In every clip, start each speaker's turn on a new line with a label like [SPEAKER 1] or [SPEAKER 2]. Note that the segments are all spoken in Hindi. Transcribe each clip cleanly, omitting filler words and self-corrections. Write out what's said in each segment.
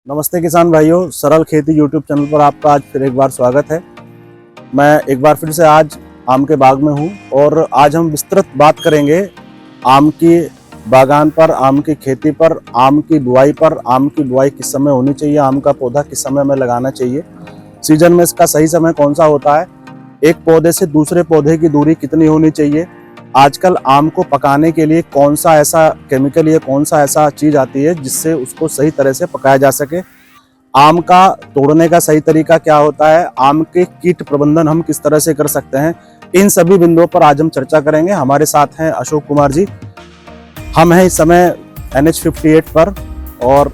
[SPEAKER 1] नमस्ते किसान भाइयों, सरल खेती यूट्यूब चैनल पर आपका आज फिर एक बार स्वागत है। मैं एक बार फिर से आज आम के बाग में हूं और आज हम विस्तृत बात करेंगे आम की बागान पर, आम की खेती पर, आम की बुआई पर। आम की बुआई किस समय होनी चाहिए, आम का पौधा किस समय में लगाना चाहिए, सीजन में इसका सही समय कौन सा होता है, एक पौधे से दूसरे पौधे की दूरी कितनी होनी चाहिए, आजकल आम को पकाने के लिए कौन सा ऐसा केमिकल या कौन सा ऐसा चीज आती है जिससे उसको सही तरह से पकाया जा सके, आम का तोड़ने का सही तरीका क्या होता है, आम के कीट प्रबंधन हम किस तरह से कर सकते हैं, इन सभी बिंदुओं पर आज हम चर्चा करेंगे। हमारे साथ हैं अशोक कुमार जी। हम हैं इस समय NH 58 पर और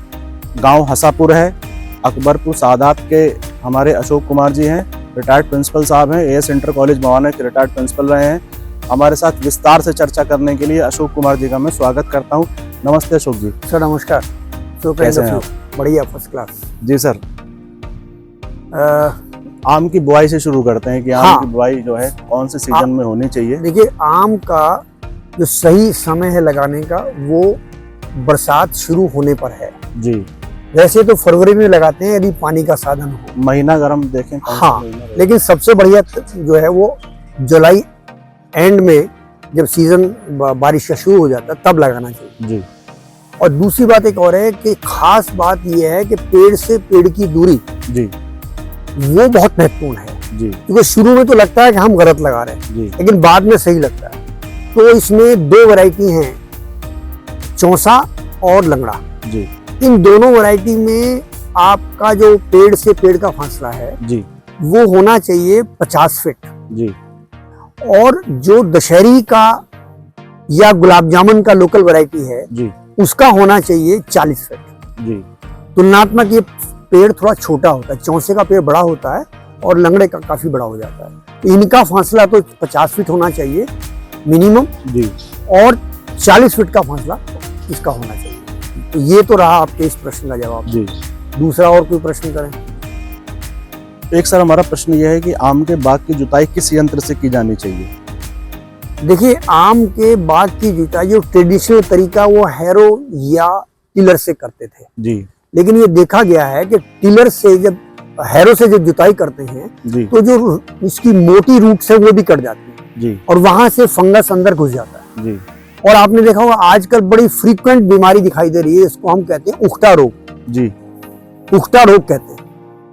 [SPEAKER 1] गांव हसापुर है, अकबरपुर सादात के हमारे अशोक कुमार जी हैं। रिटायर्ड प्रिंसिपल साहब हैं, AS इंटर कॉलेज मवाना के रिटायर्ड प्रिंसिपल रहे हैं। हमारे साथ विस्तार से चर्चा करने के लिए अशोक कुमार जी का मैं स्वागत करता हूं। नमस्ते अशोक जी।
[SPEAKER 2] सर नमस्कार।
[SPEAKER 1] कैसे हैं आप?
[SPEAKER 2] बढ़िया, फर्स्ट क्लास।
[SPEAKER 1] जी सर। आम की बुआई से शुरू करते हैं कि आम की बुआई जो है कौन से सीजन में होनी चाहिए।
[SPEAKER 2] देखिए, आम का जो सही समय है लगाने का वो बरसात शुरू होने पर है
[SPEAKER 1] जी।
[SPEAKER 2] वैसे तो फरवरी में लगाते हैं यदि पानी का साधन हो,
[SPEAKER 1] महीना गर्म देखें कौन सा
[SPEAKER 2] हाँ,
[SPEAKER 1] महीना
[SPEAKER 2] लेकिन सबसे बढ़िया जो है वो जुलाई एंड में जब सीजन बारिश का शुरू हो जाता है तब लगाना चाहिए
[SPEAKER 1] जी।
[SPEAKER 2] और दूसरी बात एक और है कि खास बात यह है कि पेड़ से पेड़ की दूरी
[SPEAKER 1] जी
[SPEAKER 2] वो बहुत महत्वपूर्ण है
[SPEAKER 1] जी
[SPEAKER 2] क्योंकि शुरू में तो लगता है कि हम गलत लगा रहे हैं
[SPEAKER 1] जी
[SPEAKER 2] लेकिन बाद में सही लगता है। तो इसमें दो वैरायटी हैं, चौसा और लंगड़ा
[SPEAKER 1] जी
[SPEAKER 2] इन दोनों वैरायटी में आपका जो पेड़ से पेड़ का फासला है
[SPEAKER 1] जी
[SPEAKER 2] वो होना चाहिए 50 फीट
[SPEAKER 1] जी
[SPEAKER 2] और जो दशहरी का या गुलाब जामुन का लोकल वैरायटी है
[SPEAKER 1] जी
[SPEAKER 2] उसका होना चाहिए 40 फीट।
[SPEAKER 1] जी।
[SPEAKER 2] तुलनात्मक ये पेड़ थोड़ा छोटा होता है, चौसे का पेड़ बड़ा होता है और लंगड़े का काफी बड़ा हो जाता है। तो इनका फासला तो 50 फीट होना चाहिए मिनिमम जी और 40 फीट का फासला इसका होना चाहिए। तो ये तो रहा आपके इस प्रश्न का जवाब
[SPEAKER 1] जी।
[SPEAKER 2] दूसरा और कोई प्रश्न करें।
[SPEAKER 1] एक सर हमारा प्रश्न यह है कि आम के बाग की जुताई किस यंत्र से की जानी चाहिए।
[SPEAKER 2] देखिए, आम के बाग की जुताई जो ट्रेडिशनल तरीका वो हैरो या टिलर से करते थे
[SPEAKER 1] जी।
[SPEAKER 2] लेकिन ये देखा गया है कि टिलर से जब हैरो से जब जुताई करते हैं
[SPEAKER 1] जी
[SPEAKER 2] तो जो इसकी मोटी रूट्स है वो भी कट जाती है
[SPEAKER 1] जी
[SPEAKER 2] और वहां से फंगस अंदर घुस जाता है
[SPEAKER 1] जी।
[SPEAKER 2] और आपने देखा होगा आजकल बड़ी फ्रीक्वेंट बीमारी दिखाई दे रही है, इसको हम कहते हैं उखटा रोग
[SPEAKER 1] जी।
[SPEAKER 2] उखटा रोग कहते हैं।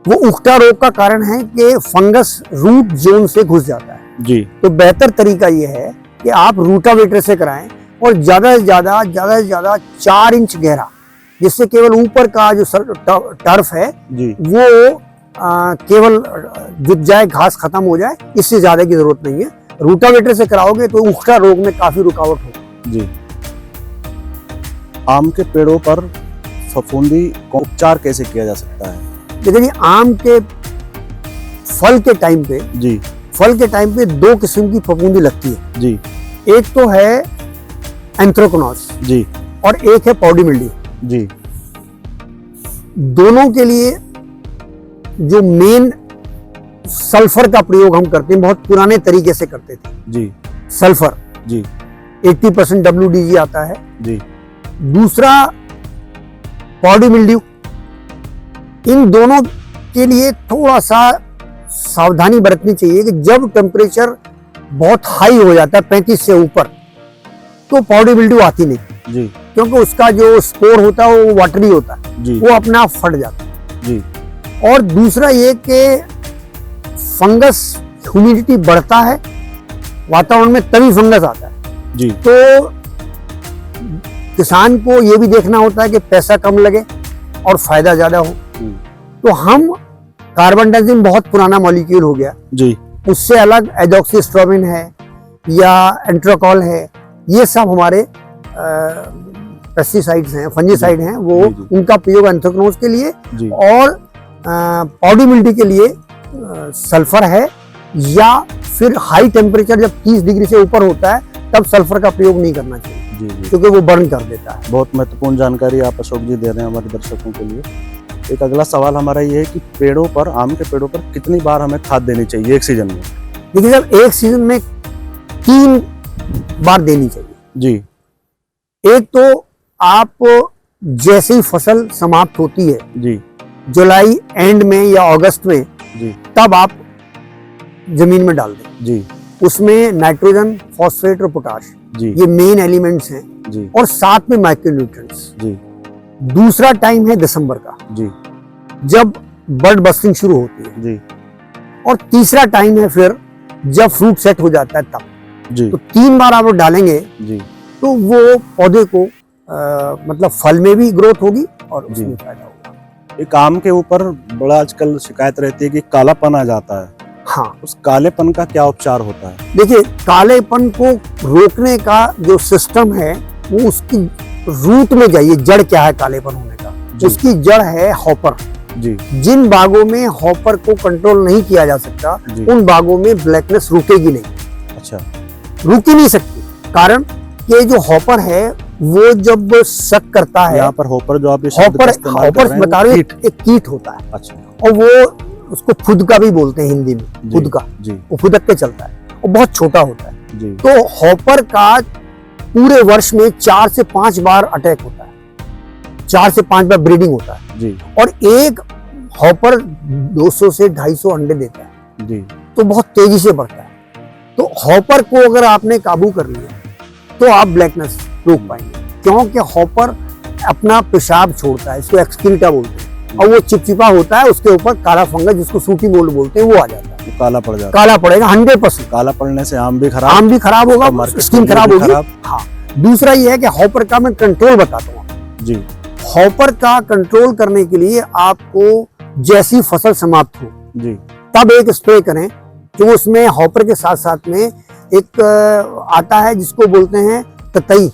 [SPEAKER 2] वो उखटा रोग का कारण है कि फंगस रूट जोन से घुस जाता है
[SPEAKER 1] जी।
[SPEAKER 2] तो बेहतर तरीका ये है कि आप रूटावेटर से कराएं और ज्यादा से ज्यादा 4 इंच गहरा, जिससे केवल ऊपर का जो टर्फ है
[SPEAKER 1] जी
[SPEAKER 2] वो केवल जुट जाए, घास खत्म हो जाए, इससे ज्यादा की जरूरत नहीं है। रूटावेटर से कराओगे तो उखटा रोग में काफी रुकावट होगी
[SPEAKER 1] जी। आम के पेड़ों पर फफूंदी का उपचार कैसे किया जा सकता है।
[SPEAKER 2] देखिए, आम के फल के टाइम पे
[SPEAKER 1] जी
[SPEAKER 2] दो किस्म की फफूंदी लगती है
[SPEAKER 1] जी।
[SPEAKER 2] एक तो है एंथ्रेक्नोज
[SPEAKER 1] जी
[SPEAKER 2] और एक है पाउडी मिल्ड्यू
[SPEAKER 1] जी।
[SPEAKER 2] दोनों के लिए जो मेन सल्फर का प्रयोग हम करते हैं, बहुत पुराने तरीके से करते थे
[SPEAKER 1] जी।
[SPEAKER 2] सल्फर
[SPEAKER 1] जी
[SPEAKER 2] 80% WDG आता है
[SPEAKER 1] जी।
[SPEAKER 2] दूसरा पाउडी मिल्ड्यू। इन दोनों के लिए थोड़ा सा सावधानी बरतनी चाहिए कि जब टेम्परेचर बहुत हाई हो जाता है 35 से ऊपर तो पाउडी मिल्ड्यू आती नहीं
[SPEAKER 1] जी
[SPEAKER 2] क्योंकि उसका जो स्पोर होता है वो वाटरी होता है
[SPEAKER 1] जी।
[SPEAKER 2] वो अपने आप फट जाता है
[SPEAKER 1] जी।
[SPEAKER 2] और दूसरा ये कि फंगस ह्यूमिडिटी बढ़ता है वातावरण में तभी फंगस आता है
[SPEAKER 1] जी।
[SPEAKER 2] तो किसान को ये भी देखना होता है कि पैसा कम लगे और फायदा ज्यादा हो। तो हम कार्बन डाइऑक्साइड बहुत पुराना मॉलिक्यूल हो गया
[SPEAKER 1] जी।
[SPEAKER 2] उससे अलग एडोक्सिस्ट्रोबिन है या एंट्रोकॉल है, ये सब हमारे पेस्टिसाइड्स हैं, फंजीसाइड हैं, वो
[SPEAKER 1] जी।
[SPEAKER 2] उनका प्रयोग एंथ्रेक्नोज के लिए
[SPEAKER 1] जी।
[SPEAKER 2] और पाउडी मिल्ड्यू के लिए सल्फर है या फिर हाई टेम्परेचर जब 30 डिग्री से ऊपर होता है तब सल्फर का प्रयोग नहीं करना चाहिए
[SPEAKER 1] जी जी।
[SPEAKER 2] क्योंकि वो बर्न कर देता है।
[SPEAKER 1] बहुत महत्वपूर्ण जानकारी आप अशोक जी दे रहे हैं हमारे दर्शकों के लिए। एक अगला सवाल हमारा ये है कि पेड़ों पर, आम के पेड़ों पर कितनी बार हमें खाद देनी चाहिए एक सीजन में।
[SPEAKER 2] देखिए साहब, एक सीजन में 3 बार देनी चाहिए
[SPEAKER 1] जी।
[SPEAKER 2] एक तो आप जैसे ही फसल समाप्त होती है
[SPEAKER 1] जी
[SPEAKER 2] जुलाई एंड में या अगस्त में,
[SPEAKER 1] जी
[SPEAKER 2] तब आप जमीन में डाल दें।
[SPEAKER 1] जी
[SPEAKER 2] उसमें नाइट्रोजन, फॉस्फेट और पोटाश,
[SPEAKER 1] जी
[SPEAKER 2] ये मेन एलिमेंट्स हैं,
[SPEAKER 1] जी
[SPEAKER 2] और साथ में माइक्रोन्यूट्रिएंट्स।
[SPEAKER 1] जी
[SPEAKER 2] दूसरा टाइम है दिसंबर का,
[SPEAKER 1] जी
[SPEAKER 2] जब बर्ड बस्टिंग शुरू होती है।
[SPEAKER 1] जी
[SPEAKER 2] और तीसरा टाइम है फिर जब फ्रूट सेट हो जाता है तब।
[SPEAKER 1] जी
[SPEAKER 2] तो 3 बार आप डालेंगे
[SPEAKER 1] जी
[SPEAKER 2] तो वो पौधे को मतलब फल में भी ग्रोथ होगी और
[SPEAKER 1] जी।
[SPEAKER 2] उसमें फायदा होगा।
[SPEAKER 1] एक आम के ऊपर बड़ा आजकल शिकायत रहती है कि कालापन आ जाता है,
[SPEAKER 2] हाँ,
[SPEAKER 1] उस कालेपन का क्या उपचार होता है?
[SPEAKER 2] देखिए, कालेपन को रोकने का जो सिस्टम है वो उसकी रूट में जाइए। जड़ क्या है कालेपन होने का?
[SPEAKER 1] जी।
[SPEAKER 2] उसकी जड़ है हॉपर।
[SPEAKER 1] जी
[SPEAKER 2] जिन बागों में हॉपर को कंट्रोल नहीं किया जा सकता,
[SPEAKER 1] जी।
[SPEAKER 2] उन बागों में ब्लैकनेस रुकेगी नहीं,
[SPEAKER 1] अच्छा,
[SPEAKER 2] रुक ही नहीं सकती। कारण कि जो हॉपर है वो जब सक करता है,
[SPEAKER 1] यहाँ पर हॉपर जो आप ये शब्द का
[SPEAKER 2] हॉपर
[SPEAKER 1] इस्तेमाल कर रहे हैं,
[SPEAKER 2] बता
[SPEAKER 1] वो
[SPEAKER 2] रहे
[SPEAKER 1] कीट।
[SPEAKER 2] एक कीट होता है,
[SPEAKER 1] अच्छा,
[SPEAKER 2] और वो उसको फुदका भी बोलते हैं हिंदी में,
[SPEAKER 1] जी,
[SPEAKER 2] फुदका।
[SPEAKER 1] जी
[SPEAKER 2] वो फुदक के चलता है और बहुत छोटा होता है।
[SPEAKER 1] जी
[SPEAKER 2] तो हॉपर का पूरे वर्ष में 4 से 5 बार अटैक होता है, 4 से 5 बार ब्रीडिंग होता है,
[SPEAKER 1] जी
[SPEAKER 2] और एक हॉपर 200 से 250 अंडे देता है,
[SPEAKER 1] जी
[SPEAKER 2] तो बहुत तेजी से बढ़ता है। तो हॉपर को अगर आपने काबू कर लिया तो आप ब्लैकनेस रोक पाएंगे, क्योंकि हॉपर अपना पेशाब छोड़ता है, इसको एक्सक्रीटा बोलते हैं, और वो चिपचिपा होता है, उसके ऊपर काला फंगस जिसको सूटी मोल्ड बोलते हैं वो आ जाता है,
[SPEAKER 1] वो काला पड़ जाता है।
[SPEAKER 2] काला पड़ेगा 100%।
[SPEAKER 1] काला पड़ने से आम भी खराब,
[SPEAKER 2] आम भी खराब होगा,
[SPEAKER 1] और market
[SPEAKER 2] स्किन
[SPEAKER 1] में
[SPEAKER 2] खराब
[SPEAKER 1] भी
[SPEAKER 2] होगी।
[SPEAKER 1] खराब।
[SPEAKER 2] हाँ, दूसरा ये है कि हॉपर का मैं कंट्रोल बताता हूँ।
[SPEAKER 1] जी
[SPEAKER 2] हॉपर का कंट्रोल करने के लिए आपको जैसी फसल समाप्त हो
[SPEAKER 1] जी
[SPEAKER 2] तब एक स्प्रे करें, जो उसमें हॉपर के साथ साथ में एक आता है जिसको बोलते हैं ततई,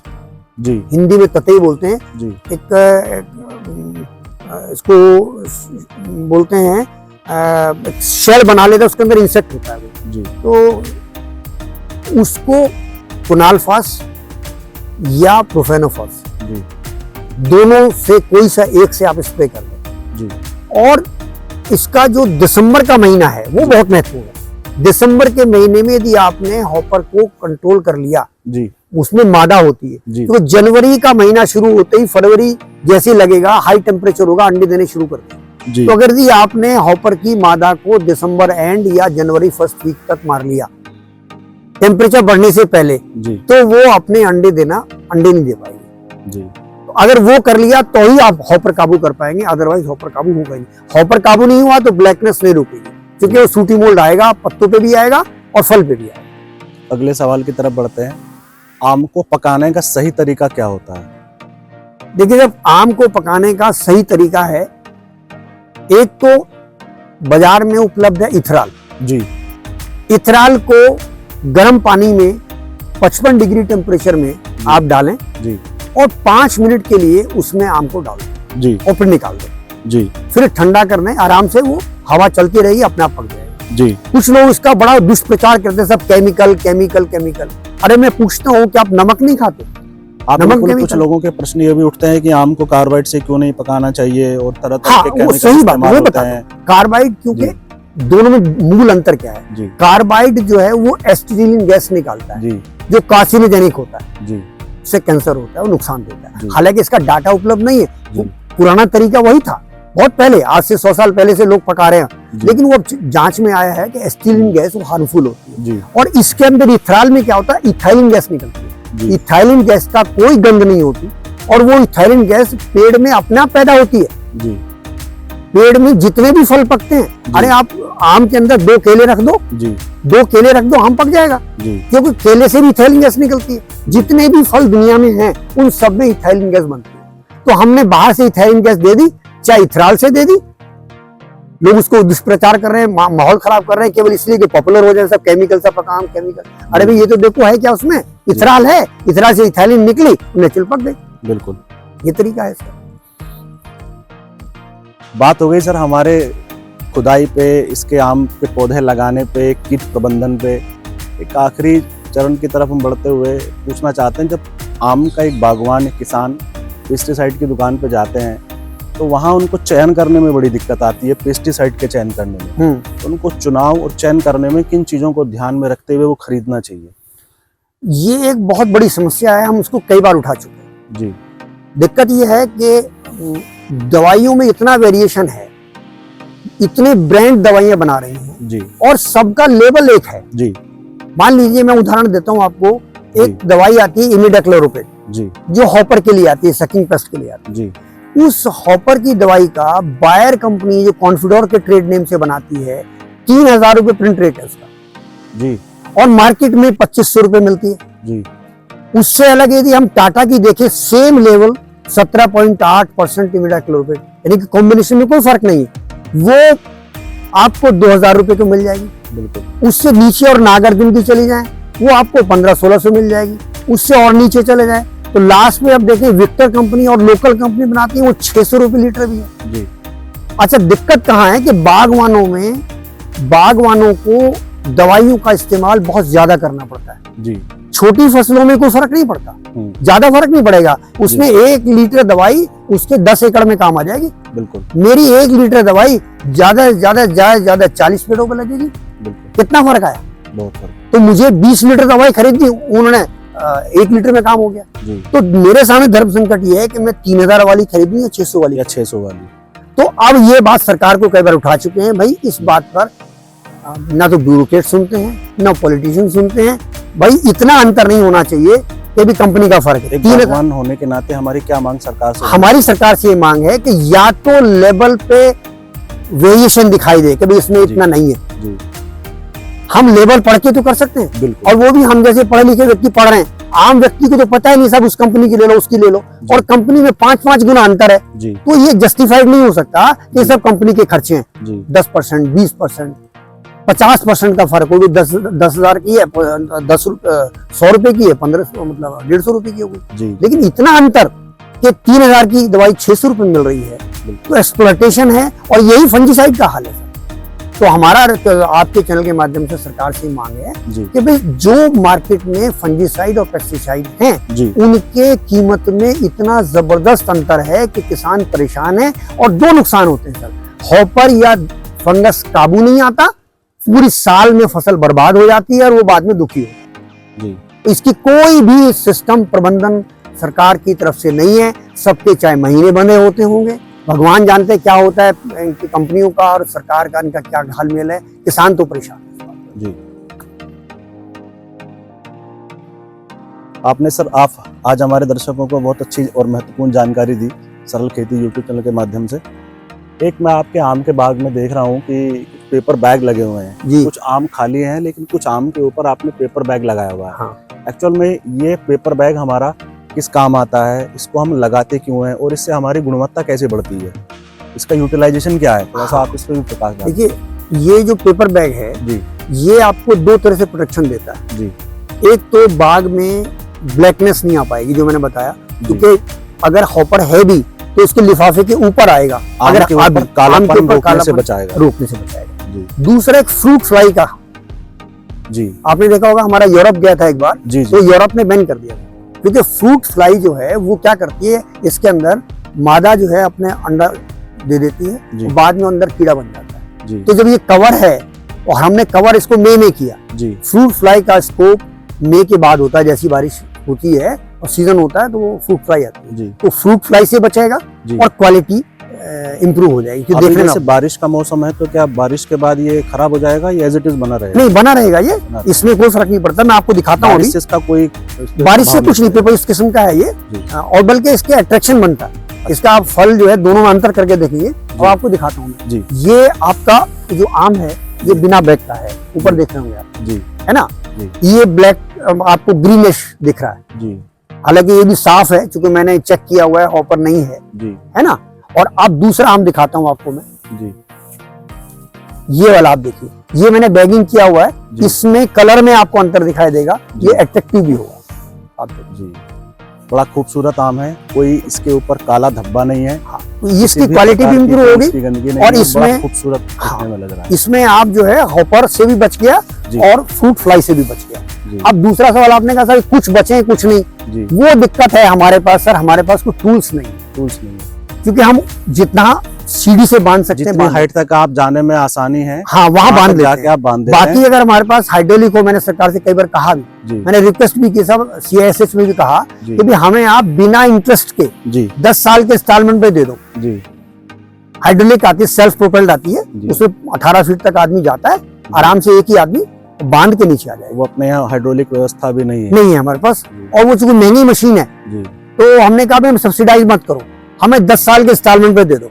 [SPEAKER 1] जी
[SPEAKER 2] हिंदी में ततई बोलते हैं।
[SPEAKER 1] जी
[SPEAKER 2] एक इसको बोलते हैं एक शेल बना लेता है, उसके अंदर इंसेक्ट होता है वो।
[SPEAKER 1] जी
[SPEAKER 2] तो उसको कुनाल्फास या प्रोफेनोफास,
[SPEAKER 1] जी
[SPEAKER 2] दोनों से कोई सा एक से आप स्प्रे कर लें।
[SPEAKER 1] जी
[SPEAKER 2] और इसका जो दिसंबर का महीना है वो बहुत महत्वपूर्ण है। दिसंबर के महीने में यदि आपने हॉपर को कंट्रोल कर लिया,
[SPEAKER 1] जी
[SPEAKER 2] उसमें मादा होती है,
[SPEAKER 1] जी
[SPEAKER 2] तो जनवरी का महीना शुरू होते ही फरवरी जैसे लगेगा हाई टेम्परेचर होगा, अंडे देने शुरू कर देंगे।
[SPEAKER 1] जी
[SPEAKER 2] तो अगर यदि आपने हॉपर की मादा को दिसंबर एंड या जनवरी फर्स्ट वीक तक मार लिया टेम्परेचर बढ़ने से पहले,
[SPEAKER 1] जी
[SPEAKER 2] तो वो अपने अंडे नहीं दे पाएगी।
[SPEAKER 1] जी
[SPEAKER 2] तो अगर वो कर लिया तो ही आप हॉपर काबू कर पाएंगे, अदरवाइज हॉपर काबू होगा ही नहीं। हॉपर काबू नहीं हुआ तो ब्लैकनेस नहीं रुकेगी, क्योंकि वो सूटी मोल्ड आएगा, पत्तों पे भी आएगा और फल पे भी आएगा।
[SPEAKER 1] अगले सवाल की तरफ बढ़ते हैं। आम को पकाने का सही तरीका क्या होता है?
[SPEAKER 2] देखिए, जब आम को पकाने का सही तरीका है, एक तो बाजार में उपलब्ध है इथराल।
[SPEAKER 1] जी
[SPEAKER 2] इथराल को गर्म पानी में 55 डिग्री टेम्परेचर में आप डालें
[SPEAKER 1] जी
[SPEAKER 2] और 5 मिनट के लिए उसमें आम को डाल दें
[SPEAKER 1] जी
[SPEAKER 2] और फिर निकाल दें।
[SPEAKER 1] जी
[SPEAKER 2] फिर ठंडा करने, आराम से वो हवा चलती रहेगी, अपने आप पक जाएगा।
[SPEAKER 1] जी
[SPEAKER 2] कुछ लोग इसका बड़ा दुष्प्रचार करते हैं, सब केमिकल केमिकल केमिकल। अरे मैं पूछता हूँ कि आप नमक नहीं खाते?
[SPEAKER 1] आप
[SPEAKER 2] नमक
[SPEAKER 1] बिल्कुल, कुछ
[SPEAKER 2] केमिकल।
[SPEAKER 1] लोगों के प्रश्न ये भी उठते हैं कि आम को कार्बाइड से क्यों नहीं पकाना चाहिए और तरह तरह
[SPEAKER 2] हाँ,
[SPEAKER 1] के
[SPEAKER 2] वो
[SPEAKER 1] केमिकल
[SPEAKER 2] सही बात,
[SPEAKER 1] इस्तेमाल
[SPEAKER 2] वो
[SPEAKER 1] होते
[SPEAKER 2] बता
[SPEAKER 1] हैं।
[SPEAKER 2] कार्बाइड, क्योंकि दोनों में मूल अंतर क्या है?
[SPEAKER 1] जी
[SPEAKER 2] कार्बाइड जो है वो एसिटिलीन गैस निकालता है,
[SPEAKER 1] जी
[SPEAKER 2] जो कार्सिनोजेनिक होता है,
[SPEAKER 1] जी
[SPEAKER 2] इससे कैंसर होता है, वो नुकसान देता
[SPEAKER 1] जी।
[SPEAKER 2] है। हालांकि इसका डाटा उपलब्ध नहीं है,
[SPEAKER 1] जी।
[SPEAKER 2] पुराना तरीका वही था, बहुत पहले, आज से 100 साल पहले से लोग पका रहे हैं,
[SPEAKER 1] जी।
[SPEAKER 2] लेकिन वो अब जांच में आया है कि एसिटिलीन गैस वो हार्मफुल होती है।
[SPEAKER 1] जी
[SPEAKER 2] और इसके अंदर इथराल में क्या होता है? इथाइलिन गैस निकलती है।
[SPEAKER 1] जी
[SPEAKER 2] इथाइलिन गैस का कोई गंध नहीं होती, और वो इथाइलिन गैस पेड़ में अपने आप पैदा होती है।
[SPEAKER 1] जी
[SPEAKER 2] पेड़ में जितने भी फल पकते हैं, अरे आप आम के अंदर 2 केले रख दो,
[SPEAKER 1] जी
[SPEAKER 2] 2 केले रख दो, आम पक जाएगा,
[SPEAKER 1] जी
[SPEAKER 2] क्योंकि केले से भी इथाइलिन गैस निकलती है। जितने भी फल दुनिया में हैं, उन सब में इथाइलिन गैस बनती है। तो हमने बाहर से इथाइलिन गैस दे दी, चाहे इथराल से दे दी। लोग उसको दुष्प्रचार कर रहे हैं, माहौल खराब कर रहे हैं, केवल इसलिए कि पॉपुलर हो जाए, सब केमिकल, सब पका आम केमिकल। अरे भाई, ये तो देखो है क्या उसमें, इथराल है, इथराल से इथाइलिन निकली, नेचुरल पक गई।
[SPEAKER 1] बिल्कुल।
[SPEAKER 2] ये तरीका है इसका।
[SPEAKER 1] बात हो गई सर हमारे खुदाई पे, इसके आम के पौधे लगाने पे, कीट प्रबंधन पे। एक आखिरी चरण की तरफ हम बढ़ते हुए पूछना चाहते हैं, जब आम का एक बागवान, एक किसान पेस्टिसाइड की दुकान पे जाते हैं तो वहाँ उनको चयन करने में बड़ी दिक्कत आती है, पेस्टिसाइड के चयन करने में। तो उनको चुनाव और चयन करने में किन चीज़ों को ध्यान में रखते हुए वो खरीदना चाहिए?
[SPEAKER 2] ये एक बहुत बड़ी समस्या है, हम उसको कई बार उठा चुके हैं।
[SPEAKER 1] जी
[SPEAKER 2] दिक्कत ये है कि दवाइयों में इतना वेरिएशन है इतने ब्रांड दवाइयां बना रही हैं
[SPEAKER 1] जी
[SPEAKER 2] और सबका लेवल एक है।
[SPEAKER 1] जी
[SPEAKER 2] मान लीजिए, मैं उदाहरण देता हूं आपको, एक दवाई आती है इमिडाक्लोप्रिड,
[SPEAKER 1] जी
[SPEAKER 2] जो हॉपर के लिए आती है, सकिंग पेस्ट के लिए आती
[SPEAKER 1] जी
[SPEAKER 2] है। उस हॉपर की दवाई का बायर कंपनी जो कॉन्फिडोर के ट्रेड नेम से बनाती है, 3000 रुपए प्रिंट रेट है उसका
[SPEAKER 1] जी
[SPEAKER 2] और मार्केट में 2500 रुपए मिलती है।
[SPEAKER 1] जी
[SPEAKER 2] उससे अलग यदि हम टाटा की देखें, सेम लेवल 17.8% इमिडाक्लोप्रिड, यानी कि कॉम्बिनेशन में कोई फर्क नहीं है, वो आपको 2000 रुपए को मिल जाएगी।
[SPEAKER 1] बिल्कुल।
[SPEAKER 2] उससे नीचे और नागार्जुन की चली जाए, वो आपको 1500-1600 मिल जाएगी। उससे और नीचे चले जाए तो लास्ट में आप देखें, विक्टर कंपनी और लोकल कंपनी बनाती है, वो 600 रुपए लीटर भी है
[SPEAKER 1] जी।
[SPEAKER 2] अच्छा, दिक्कत कहाँ है कि बागवानों को दवाइयों का इस्तेमाल बहुत ज्यादा करना पड़ता है
[SPEAKER 1] जी।
[SPEAKER 2] छोटी फसलों में कोई फर्क नहीं पड़ता, ज्यादा फर्क नहीं पड़ेगा, उसमें 1 लीटर दवाई उसके 10 एकड़ में काम आ जाएगी।
[SPEAKER 1] बिल्कुल।
[SPEAKER 2] मेरी 1 लीटर दवाई ज्यादा 40 पेड़ों पर लगेगी।
[SPEAKER 1] बिल्कुल।
[SPEAKER 2] कितना फर्क आया?
[SPEAKER 1] बहुत फर्क।
[SPEAKER 2] तो मुझे 20 लीटर दवाई खरीदी, उन्होंने 1 लीटर में काम हो गया।
[SPEAKER 1] जी।
[SPEAKER 2] तो मेरे सामने धर्म संकट ये है कि मैं 3000 वाली खरीदूं या 600 वाली।
[SPEAKER 1] या 600 वाली।
[SPEAKER 2] तो अब ये बात सरकार को कई बार उठा चुके हैं भाई, इस बात पर ना तो ब्यूरोक्रेट सुनते हैं ना पॉलिटिशियन सुनते हैं। भाई इतना अंतर नहीं होना चाहिए कि भी कंपनी का फर्क है।
[SPEAKER 1] एक बागवान होने के नाते हमारी क्या मांग सरकार से?
[SPEAKER 2] हमारी सरकार से ये मांग है कि या तो लेवल पे वेरिएशन दिखाई दे कि भाई इसमें इतना नहीं है।
[SPEAKER 1] जी।
[SPEAKER 2] हम लेवल पढ़ के तो कर सकते हैं।
[SPEAKER 1] बिल्कुल।
[SPEAKER 2] और वो भी हम जैसे पढ़े लिखे व्यक्ति पढ़ रहे हैं, आम व्यक्ति को तो पता ही नहीं, सब उस कंपनी की ले लो, उसकी ले लो, और कंपनी में 5-5 गुना अंतर है।
[SPEAKER 1] जी।
[SPEAKER 2] तो ये जस्टिफाइड नहीं हो सकता कि सब कंपनी के खर्चे हैं।
[SPEAKER 1] जी।
[SPEAKER 2] 10%, 20%, 50% का फर्क होगी। 10,000 की है, 100 रुपए की है, 1500 मतलब 150 रुपए की होगी।
[SPEAKER 1] जी।
[SPEAKER 2] लेकिन इतना अंतर कि 3000 की दवाई 600 रुपए मिल रही है, तो एक्सप्लॉयटेशन है। और यही फंजीसाइड का हाल है। तो हमारा आपके चैनल के माध्यम से सरकार से मांग है कि भाई जो मार्केट में फंजीसाइड और पेस्टिसाइड हैं, उनके कीमत में इतना जबरदस्त अंतर है कि किसान परेशान है और 2 नुकसान होते हैं सर। हॉपर या फंगस काबू नहीं आता, पूरी साल में फसल बर्बाद हो जाती है और वो बाद में दुखी होता है। इसकी कोई भी सिस्टम प्रबंधन सरकार की तरफ से नहीं है। सबके चाहे महीने बंधे होते होंगे, भगवान जानते क्या होता है इनकी कंपनियों का और सरकार का, इनका क्या घालमेल है। किसान तो परेशान है।
[SPEAKER 1] जी। आपने सर आज हमारे दर्शकों को बहुत अच्छी और महत्वपूर्ण जानकारी दी सरल खेती यूट्यूब चैनल के माध्यम से। एक मैं आपके आम के बाग में देख रहा हूँ कि पेपर बैग लगे हुए हैं। कुछ आम खाली हैं, लेकिन कुछ आम के ऊपर आपने पेपर बैग लगाया हुआ है।
[SPEAKER 2] हाँ।
[SPEAKER 1] एक्चुअल में ये पेपर बैग हमारा किस काम आता है, इसको हम लगाते क्यों हैं और इससे हमारी गुणवत्ता कैसे बढ़ती है, इसका यूटिलाइजेशन क्या है, थोड़ा सा आप इस पर भी प्रकाश डालें।
[SPEAKER 2] देखिए, ये जो पेपर बैग है
[SPEAKER 1] जी,
[SPEAKER 2] ये आपको 2 तरह से प्रोटेक्शन देता है
[SPEAKER 1] जी।
[SPEAKER 2] एक तो बाग में ब्लैकनेस नहीं आ पाएगी, जो मैंने बताया, क्योंकि अगर हॉपर है भी तो उसके लिफाफे के ऊपर आएगा, अगर
[SPEAKER 1] कालापन रोकने से बचाएगा। जी।
[SPEAKER 2] दूसरा एक फ्रूट फ्लाई का,
[SPEAKER 1] जी,
[SPEAKER 2] आपने देखा होगा, हमारा यूरोप गया था एक बार,
[SPEAKER 1] जी,
[SPEAKER 2] तो यूरोप ने बैन कर दिया, क्योंकि फ्रूट फ्लाई जो है वो क्या करती है, इसके अंदर मादा जो है अपने अंडा दे देती है, बाद में अंदर कीड़ा बन जाता है।
[SPEAKER 1] जी।
[SPEAKER 2] तो जब ये कवर है और हमने कवर इसको मई में किया, जी। फ्रूट फ्लाई का स्कोप मई के बाद होता है, जैसी बारिश होती है और सीजन होता है तो वो फ्रूट फ्लाई आती है, जी। तो फ्रूट फ्लाई से बचेगा और क्वालिटी इंप्रूव हो जाएगी। देखने
[SPEAKER 1] जैसे बारिश का मौसम है तो क्या बारिश के बाद ये खराब हो जाएगा या एज इट इज बना रहेगा?
[SPEAKER 2] नहीं, बना रहेगा ये, इसमें कोई फर्क नहीं पड़ता। मैं आपको दिखाता हूँ, बारिश से कुछ नहीं, पेपर इस किस्म का है ये, और बल्कि इसके अट्रैक्शन बनता है। इसका आप फल जो है दोनों में अंतर करके देखेंगे और आपको दिखाता हूँ जी। ये आपका जो आम है ये बिना बैग का है, ऊपर देख रहे होंगे आप जी, है ना। ये ब्लैक आपको ग्रीनिश दिख रहा है जी, हालांकि ये भी साफ है क्योंकि मैंने चेक किया हुआ है, हॉपर नहीं है जी, है ना। और अब दूसरा आम दिखाता हूँ आपको मैं जी, ये वाला आप देखिए, ये मैंने बैगिंग किया हुआ है, इसमें कलर में आपको अंतर दिखाई देगा, ये अट्रैक्टिव भी होगा आप जी। बड़ा खूबसूरत आम है, कोई इसके ऊपर काला धब्बा नहीं है। हाँ, इसकी क्वालिटी भी इंप्रूव होगी और इसमें खूबसूरत दिखने में लग रहा है। इसमें आप जो है हॉपर से भी बच गया और फ्रूट फ्लाई से भी बच गया। अब दूसरा सवाल आपने कहा सर कुछ बचे कुछ नहीं, वो दिक्कत है हमारे पास सर, हमारे पास कोई टूल्स नहीं, क्योंकि हम जितना सीढ़ी से बांध सकते हैं, हाइट तक आप जाने में आसानी है, हाँ वहाँ बांध लेते हैं, आप बांध देते हैं। बाकी अगर हमारे पास हाइड्रोलिक हो, मैंने सरकार से कई बार कहा भी, मैंने रिक्वेस्ट भी की, सब CISH में भी कहा कि भी हमें आप बिना इंटरेस्ट के 10 साल के इंस्टॉलमेंट पे दे दो जी। हाइड्रोलिक आती है, सेल्फ प्रोपेल्ड आती है,
[SPEAKER 1] जी।
[SPEAKER 2] उसमें 18 फीट तक आदमी जाता है आराम से, एक ही आदमी बांध के नीचे आ जाएगा।
[SPEAKER 1] वो अपने यहाँ हाइड्रोलिक व्यवस्था भी नहीं है।
[SPEAKER 2] नहीं है हमारे पास,
[SPEAKER 1] जी।
[SPEAKER 2] और वो चूंकि महंगी मशीन है
[SPEAKER 1] जी।
[SPEAKER 2] तो हमने कहा भाई सब्सिडाइज मत करो, हमें 10 साल के इंस्टॉलमेंट पे दे दो,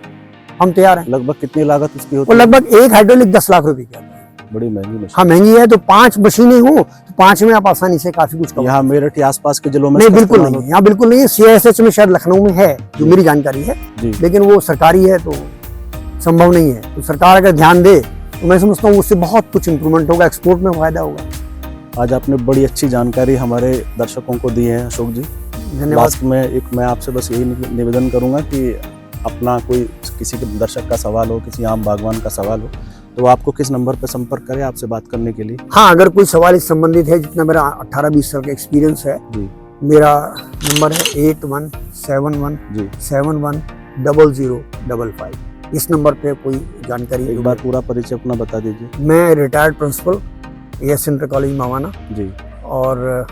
[SPEAKER 2] हम तैयार हैं।
[SPEAKER 1] लगभग कितनी लागत इसकी होती
[SPEAKER 2] और
[SPEAKER 1] है?
[SPEAKER 2] लगभग एक हाइड्रोलिक 10 लाख रुपए की आती है।
[SPEAKER 1] बड़ी महंगी मशीन।
[SPEAKER 2] हाँ महंगी है, तो 5 मशीनें हो तो 5 में आप आसानी से काफी कुछ
[SPEAKER 1] यहाँ मेरठ या आसपास के जिलों में
[SPEAKER 2] नहीं
[SPEAKER 1] इसका
[SPEAKER 2] बिल्कुल
[SPEAKER 1] इस्तेमाल
[SPEAKER 2] नहीं है, यहाँ बिल्कुल नहीं है। CISH में शायद लखनऊ में है, जो
[SPEAKER 1] जी।
[SPEAKER 2] मेरी जानकारी है,
[SPEAKER 1] जी।
[SPEAKER 2] लेकिन वो सरकारी है तो संभव नहीं है। तो सरकार अगर ध्यान दे तो मैं समझता हूँ उससे बहुत कुछ इंप्रूवमेंट होगा, एक्सपोर्ट में फायदा होगा।
[SPEAKER 1] आज आपने बड़ी अच्छी जानकारी हमारे दर्शकों को दी है अशोक जी।
[SPEAKER 2] धन्यवाद।
[SPEAKER 1] लास्ट में मैं आपसे बस यही निवेदन करूंगा कि अपना कोई किसी के दर्शक का सवाल हो, किसी आम बागवान का सवाल हो, तो आपको किस नंबर पर संपर्क करें आपसे बात करने के लिए?
[SPEAKER 2] हाँ, अगर कोई सवाल इस संबंधित है, जितना मेरा 18-20 साल का एक्सपीरियंस है,
[SPEAKER 1] जी।
[SPEAKER 2] मेरा नंबर है 8171710055। इस नंबर पे कोई जानकारी
[SPEAKER 1] एक बार पूरा परिचय अपना बता दीजिए।
[SPEAKER 2] मैं retired principal AS inter college Mawana,
[SPEAKER 1] जी।
[SPEAKER 2] और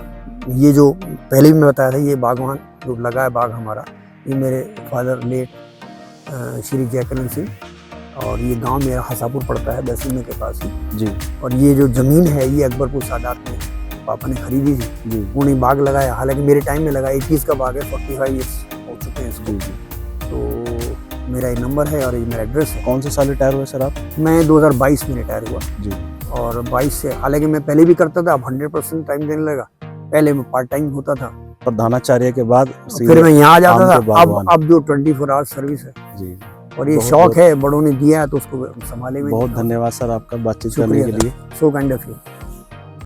[SPEAKER 2] ये जो पहले भी मैं बताया था, ये बागवान जो लगा है बाग हमारा, ये मेरे फादर लेट श्री जयकरण सिंह, और ये गांव मेरा हसापुर पड़ता है बैसीमे के पास ही।
[SPEAKER 1] जी।
[SPEAKER 2] और ये जो जमीन है ये अकबरपुर सादात में पापा ने खरीदी थी,
[SPEAKER 1] जी।
[SPEAKER 2] उन्होंने बाग लगाया, हालांकि मेरे टाइम में लगा, 21 का बाग है, 45 ईयर्स हो चुके हैं इसको।
[SPEAKER 1] जी। जी।
[SPEAKER 2] तो मेरा ये नंबर है और ये मेरा एड्रेस है।
[SPEAKER 1] कौन से साल रिटायर हुए सर आप?
[SPEAKER 2] मैं 2022 में रिटायर हुआ,
[SPEAKER 1] जी।
[SPEAKER 2] और 22 से, हालांकि मैं पहले भी करता था, अब 100% टाइम देने लगा। पहले मैं पार्ट टाइम होता था,
[SPEAKER 1] प्रधानाचार्य के बाद
[SPEAKER 2] फिर मैं यहाँ आ जाता
[SPEAKER 1] आम के
[SPEAKER 2] था।
[SPEAKER 1] बागवान।
[SPEAKER 2] अब जो 24 आवर्स सर्विस है,
[SPEAKER 1] जी।
[SPEAKER 2] और ये
[SPEAKER 1] बहुत-
[SPEAKER 2] शौक है, बड़ों ने दिया है तो उसको संभाले में।
[SPEAKER 1] बहुत धन्यवाद सर आपका बातचीत करने के लिए।
[SPEAKER 2] So kind of you.